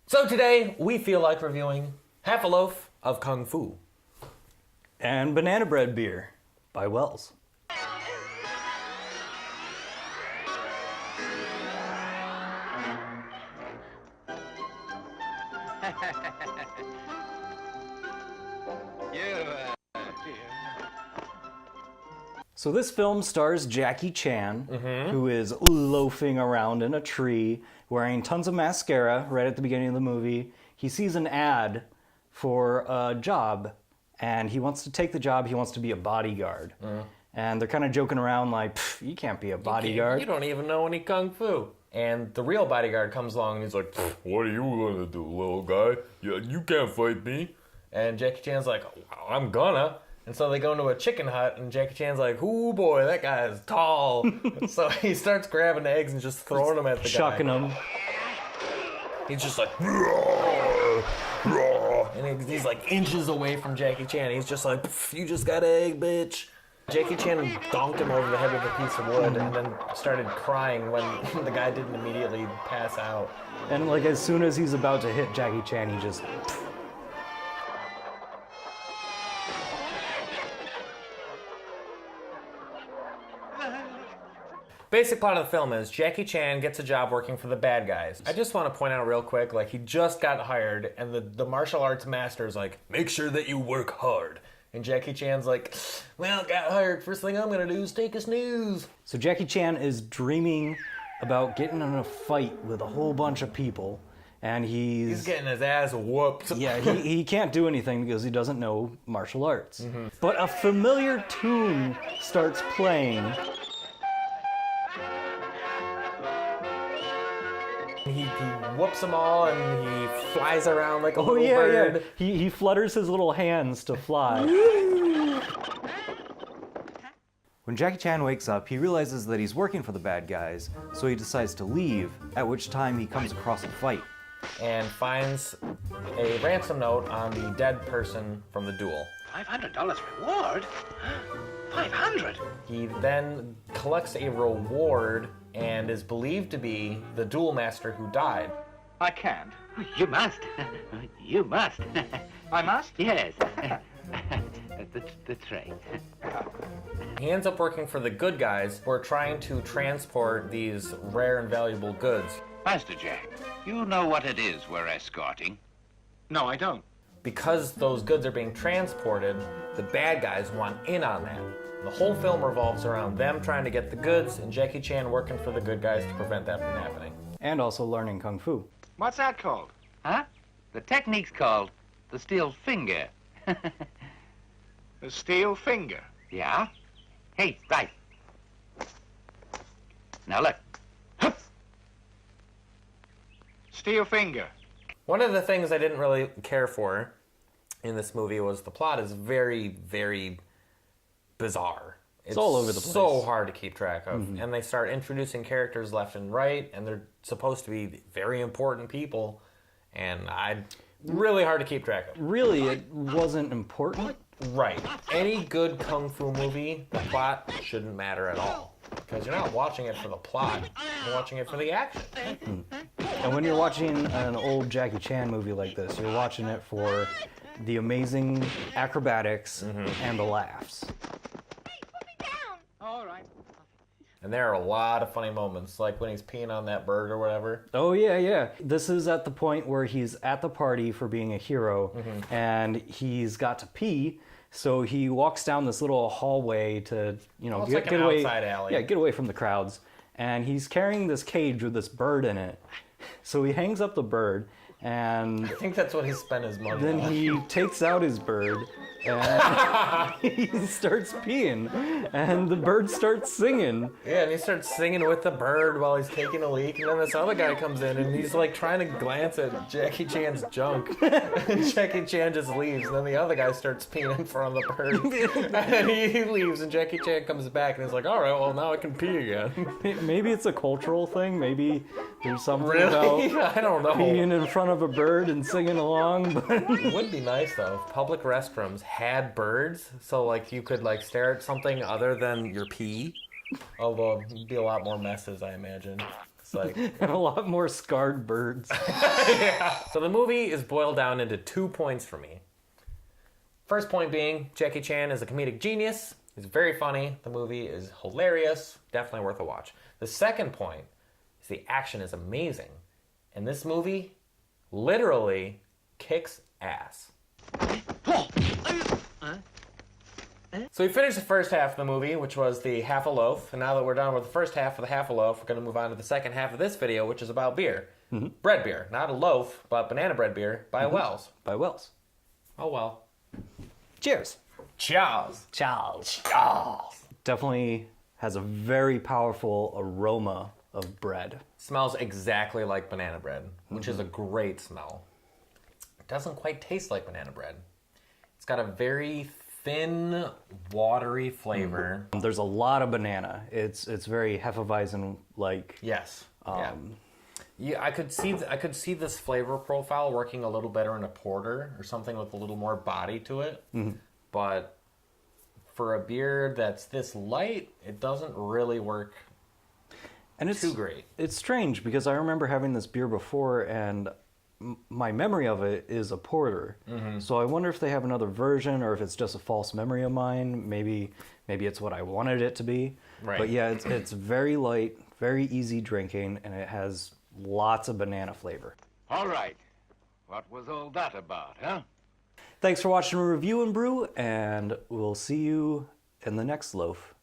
So today, we feel like reviewing Half a Loaf of Kung Fu. And Banana Bread Beer by Wells. So this film stars Jackie Chan, who is loafing around in a tree, wearing tons of mascara right at the beginning of the movie. He sees an ad for a job, and he wants to take the job. He wants to be a bodyguard. And they're kind of joking around like, you can't be a bodyguard. You don't even know any Kung Fu. And the real bodyguard comes along and he's like, what are you gonna do, little guy? You can't fight me. And Jackie Chan's like, I'm gonna. And so they go into a chicken hut, and Jackie Chan's like, ooh boy, that guy is tall. So he starts grabbing eggs and just throwing them at the guy. Chucking them. He's just like, roar, roar. And he's like inches away from Jackie Chan. He's just like, you just got an egg, bitch. Jackie Chan donked him over the head with a piece of wood and then started crying when the guy didn't immediately pass out. And like as soon as he's about to hit Jackie Chan, he just... Basic plot of the film is Jackie Chan gets a job working for the bad guys. I just want to point out real quick, like he just got hired and the martial arts master is like, make sure that you work hard. And Jackie Chan's like, well, got hired. First thing I'm going to do is take a snooze. So Jackie Chan is dreaming about getting in a fight with a whole bunch of people. And he's getting his ass whooped. Yeah, he can't do anything because he doesn't know martial arts. But a familiar tune starts playing. He whoops them all and he flies around like a little bird. Yeah. He flutters his little hands to fly. When Jackie Chan wakes up, he realizes that he's working for the bad guys, so he decides to leave, at which time he comes across a fight. And finds a ransom note on the dead person from the duel. $500 reward? 500? He then collects a reward and is believed to be the duel master who died. I can't. You must. You must. I must? Yes. That's right. He ends up working for the good guys who are trying to transport these rare and valuable goods. Master Jack, you know what it is we're escorting? No, I don't. Because those goods are being transported, the bad guys want in on that. The whole film revolves around them trying to get the goods and Jackie Chan working for the good guys to prevent that from happening. And also learning Kung Fu. What's that called? Huh? The technique's called the steel finger. The steel finger. Yeah? Hey, right. Now look. Steel finger. One of the things I didn't really care for in this movie was the plot is very, very bizarre. It's all over the place. So hard to keep track of. And they start introducing characters left and right, and they're supposed to be very important people, and really hard to keep track of. Really, it wasn't important. Right. Any good Kung Fu movie, the plot shouldn't matter at all. Because you're not watching it for the plot, you're watching it for the action. And when you're watching an old Jackie Chan movie like this, you're watching it for the amazing acrobatics and the laughs. Hey, put me down! All right. And there are a lot of funny moments, like when he's peeing on that bird or whatever. Oh, yeah. This is at the point where he's at the party for being a hero, and he's got to pee, so he walks down this little hallway to, It's like an away. outside alley. Yeah, get away from the crowds. And he's carrying this cage with this bird in it. So he hangs up the bird, and I think that's what he spent his money then on. he takes out his bird, and he starts peeing, and the bird starts singing. Yeah, and he starts singing with the bird while he's taking a leak, and then this other guy comes in, and he's like trying to glance at Jackie Chan's junk, and Jackie Chan just leaves, and then the other guy starts peeing in front of the bird, and he leaves, and Jackie Chan comes back, and he's like, all right, well, now I can pee again. Maybe it's a cultural thing. Maybe there's something Really? about I don't know. peeing in front of a bird and singing along. But It would be nice, though, if public restrooms had birds, so, like, you could, like, stare at something other than your pee. Although, it'd be a lot more messes, I imagine. It's like, And a lot more scarred birds. so the movie is boiled down into 2 points for me. First point being, Jackie Chan is a comedic genius. He's very funny. The movie is hilarious. Definitely worth a watch. The second point is the action is amazing. And this movie literally kicks ass. So we finished the first half of the movie, which was the half a loaf. And now that we're done with the first half of the half a loaf, we're going to move on to the second half of this video, which is about beer. Bread beer. Not a loaf, but banana bread beer by Wells. By Wells. Oh well. Cheers. Cheers. Charles. Cheers. Definitely has a very powerful aroma of bread. Smells exactly like banana bread, which is a great smell. It doesn't quite taste like banana bread. It's got a very thin, watery flavor. There's a lot of banana. It's very Hefeweizen-like. Yes. Yeah, I could see this flavor profile working a little better in a porter or something with a little more body to it. But for a beer that's this light, it doesn't really work And it's too great. It's strange because I remember having this beer before, and my memory of it is a porter. So I wonder if they have another version, or if it's just a false memory of mine. Maybe it's what I wanted it to be. Right. But yeah, it's very light, very easy drinking, and it has lots of banana flavor. All right. What was all that about, huh? Thanks for watching Review and Brew, and we'll see you in the next loaf.